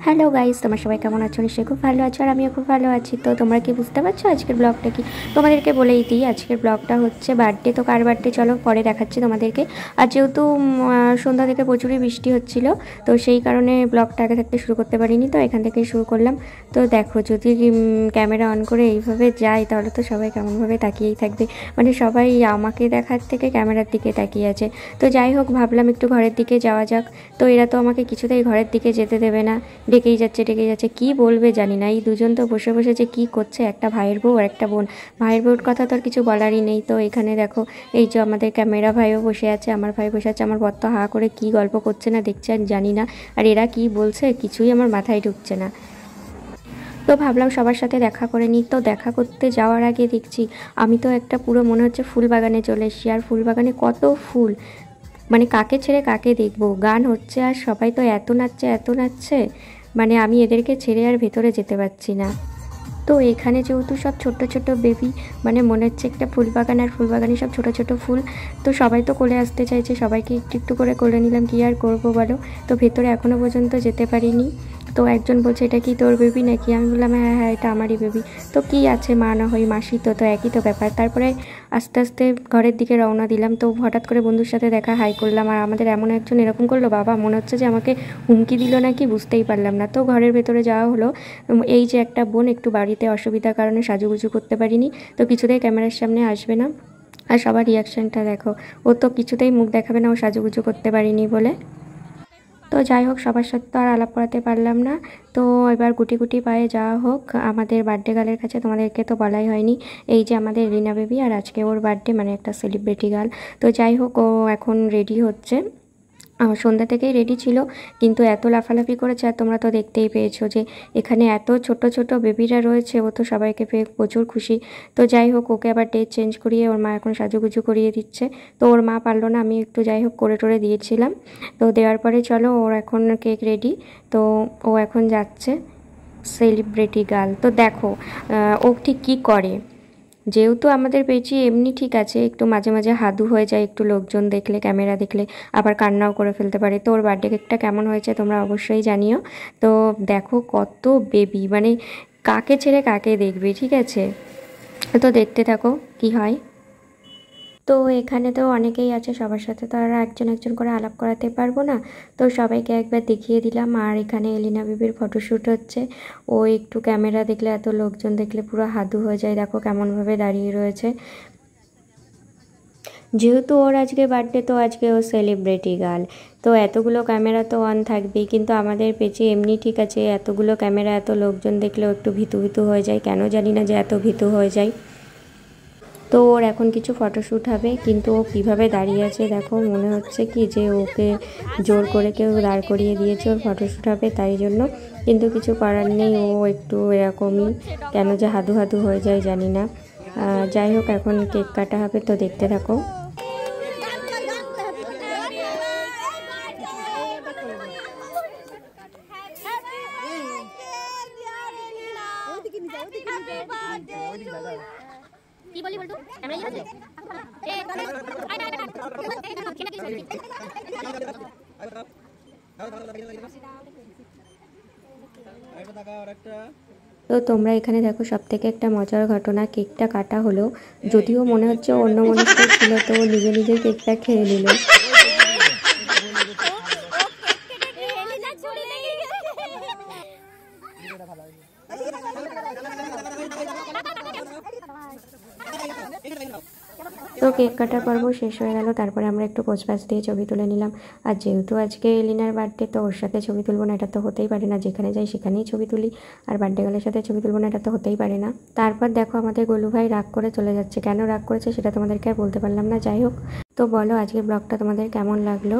Hello guys, তোমরা সবাই কেমন আছো? নিশ্চয়ই খুব ভালো আছো আর আমিও খুব ভালো আছি। তো তোমরা কি বুঝতে পারছো আজকের ব্লগটা কি? তোমাদেরকে বলেই দিই, আজকের ব্লগটা হচ্ছে বার্থডে। তো কার বার্থডে চলো পরে দেখাচ্ছি তোমাদেরকে। আর যেহেতু সন্ধ্যা থেকে প্রচুরই বৃষ্টি হচ্ছিল, তো সেই কারণে ব্লগটা আগে থাকতে শুরু করতে পারিনি, তো এখান থেকেই শুরু করলাম। তো দেখো, যদি ক্যামেরা অন করে এইভাবে যায় তাহলে তো সবাই কেমনভাবে তাকিয়েই থাকবে, মানে সবাই আমাকে দেখার থেকে ক্যামেরার দিকে তাকিয়ে আছে। তো যাই হোক, ভাবলাম একটু ঘরের দিকে যাওয়া যাক। তো এরা তো আমাকে কিছুতেই ঘরের দিকে যেতে দেবে না, ডেকেই যাচ্ছে কি বলবে জানি না। এই দুজন তো বসে বসে যে কী করছে, একটা ভাইয়ের বউ আর একটা বোন। ভাইয়ের বউর কথা তো আর কিছু বলারই নেই। তো এখানে দেখো, এই যে আমাদের ক্যামেরা ভাইও বসে আছে, আমার ভাই বসে আছে, আমার বর তো হা করে কী গল্প করছে না দেখছে আর জানি না। আর এরা কি বলছে কিছুই আমার মাথায় ঢুকছে না। তো ভাবলাম সবার সাথে দেখা করে নিই। তো দেখা করতে যাওয়ার আগে দেখছি আমি তো একটা পুরো মনে হচ্ছে ফুল বাগানে চলে এসেছি। আর ফুল বাগানে কত ফুল, মানে কাকে ছেড়ে কাকে দেখবো। গান হচ্ছে আর সবাই তো এত নাচছে, মানে আমি এদেরকে ছেড়ে আর ভেতরে যেতে পারছি না। তো এখানে যেহেতু সব ছোট ছোট বেবি, মানে মনে হচ্ছে একটা ফুল বাগান, আর ফুল বাগানে সব ছোট ছোট ফুল। তো সবাই তো কোলে আসতে চাইছে, সবাইকে একটু একটু করে কোলে নিলাম, কী আর করবো বলো। তো ভেতরে এখনও পর্যন্ত যেতে পারিনি। তো একজন বলছে এটা কি তোর বেবি নাকি? আমি বললাম হ্যাঁ হ্যাঁ, এটা আমারই বেবি। তো কি আছে, মা না হই মাসি, তো তো একই তো ব্যাপার। তারপরে আস্তে আস্তে ঘরের দিকে রওনা দিলাম। তো হঠাৎ করে বন্ধুর সাথে দেখা, হাই করলাম, আর আমাদের এমন একজন এরকম করলো, বাবা মনে হচ্ছে যে আমাকে হুমকি দিল নাকি, বুঝতেই পারলাম না। তো ঘরের ভেতরে যাওয়া হলো। এই যে একটা বোন একটু বাড়িতে অসুবিধার কারণে সাজুগুজু করতে পারিনি, তো কিছুতেই ক্যামেরার সামনে আসবে না। আর সবার রিয়াকশানটা দেখো, ও তো কিছুতেই মুখ দেখাবে না ও সাজুগুজু করতে পারিনি বলে। তো যাই হোক, সবার সাথে তো আর আলাপ করাতে পারলাম না। তো এবার গুটি গুটি পায়ে যাওয়া হোক আমাদের বার্থডে গার্লের কাছে। তোমাদেরকে তো বলাই হয়নি, এই যে আমাদের রিনা বেবি, আর আজকে ওর বার্থডে, মানে একটা সেলিব্রিটি গার্ল। তো যাই হোক, ও এখন রেডি হচ্ছে। সন্ধ্যা থেকেই রেডি ছিল, কিন্তু এত লাফালাফি করেছে। আর তোমরা তো দেখতেই পেয়েছো যে এখানে এত ছোট ছোট বেবিরা রয়েছে, ও তো সবাইকে পেয়ে প্রচুর খুশি। তো যাই হোক, ওকে আবার ড্রেস চেঞ্জ করিয়ে ওর মা এখন সাজুগুজু করিয়ে দিচ্ছে। তো ওর মা পারলো না, আমি একটু যাই হোক করে টোরে দিয়েছিলাম। তো দেওয়ার পরে চলো, ওর এখন কেক রেডি। তো ও এখন যাচ্ছে সেলিব্রিটি গার্ল। তো দেখো ও ঠিক কী করে। যেহেতু আমাদের পেয়েছি এমনি ঠিক আছে, একটু মাঝে মাঝে হাদু হয়ে যায়, একটু লোকজন দেখলে, ক্যামেরা দেখলে, আবার কান্নাও করে ফেলতে পারে। তো ওর বার্থডে কেকটা কেমন হয়েছে তোমরা অবশ্যই জানিও। তো দেখো কত বেবি, মানে কাকে ছেড়ে কাকে দেখবে, ঠিক আছে। তো দেখতে থাকো কি হয়। তো এখানে তো অনেকেই আছে, সবার সাথে তো আর একজন একজন করে আলাপ করাতে পারবো না। তো সবাইকে একবার দেখিয়ে দিলাম। আর এখানে এলিনা বিবির ফটোশ্যুট হচ্ছে। ও একটু ক্যামেরা দেখলে, এত লোকজন দেখলে পুরো হাদু হয়ে যায়, দেখো কেমনভাবে দাঁড়িয়ে রয়েছে। যেহেতু ওর আজকে বার্থডে, তো আজকে ও সেলিব্রিটি গার্ল, তো এতগুলো ক্যামেরা তো অন থাকবেই। কিন্তু আমাদের পেছে এমনি ঠিক আছে, এতগুলো ক্যামেরা এত লোকজন দেখলেও একটু ভীতু ভীতু হয়ে যায়, কেন জানি না যে এত ভীতু হয়ে যায়। তো ওর এখন কিছু ফটোশ্যুট হবে, কিন্তু ও কীভাবে দাঁড়িয়ে আছে দেখো, মনে হচ্ছে কি যে ওকে জোর করে কেউ দাঁড় করিয়ে দিয়েছে ওর ফটোশ্যুট হবে তাই জন্য। কিন্তু কিছু করার নেই, ও একটু এরকমই, কেন যে হাদু হাদু হয়ে যায় জানি না। যাই হোক, এখন কেক কাটা হবে, তো দেখতে থাকো। কি বলি বলতো আমরা এই আছে এ তাহলে আয় তো তোমরা এখানে দেখো, সব থেকে একটা মজার ঘটনা, কেকটা কাটা হলো, যদিও মনে হচ্ছে অন্য মনস্ক ছিল, তো নিজে নিজে কেকটা খেয়ে নিল। তো কেক কাটার পর্ব শেষ হয়ে গেল, তারপরে আমরা একটু পোজপাস দিয়ে ছবি তুলে নিলাম। আর যেহেতু আজকে এলিনার বার্থডে, তো ওর সাথে ছবি তুলবো না এটা তো হতেই পারে না, যেখানে যাই সেখানেই ছবি তুলি, আর বার্থডে গার্লের সাথে ছবি তুলবো না এটা তো হতেই পারে না। তারপর দেখো আমাদের গোলু ভাই রাগ করে চলে যাচ্ছে, কেন রাগ করেছে সেটা তোমাদেরকে আর বলতে পারলাম না। যাই হোক, তো বলো আজকের ব্লগটা তোমাদের কেমন লাগলো।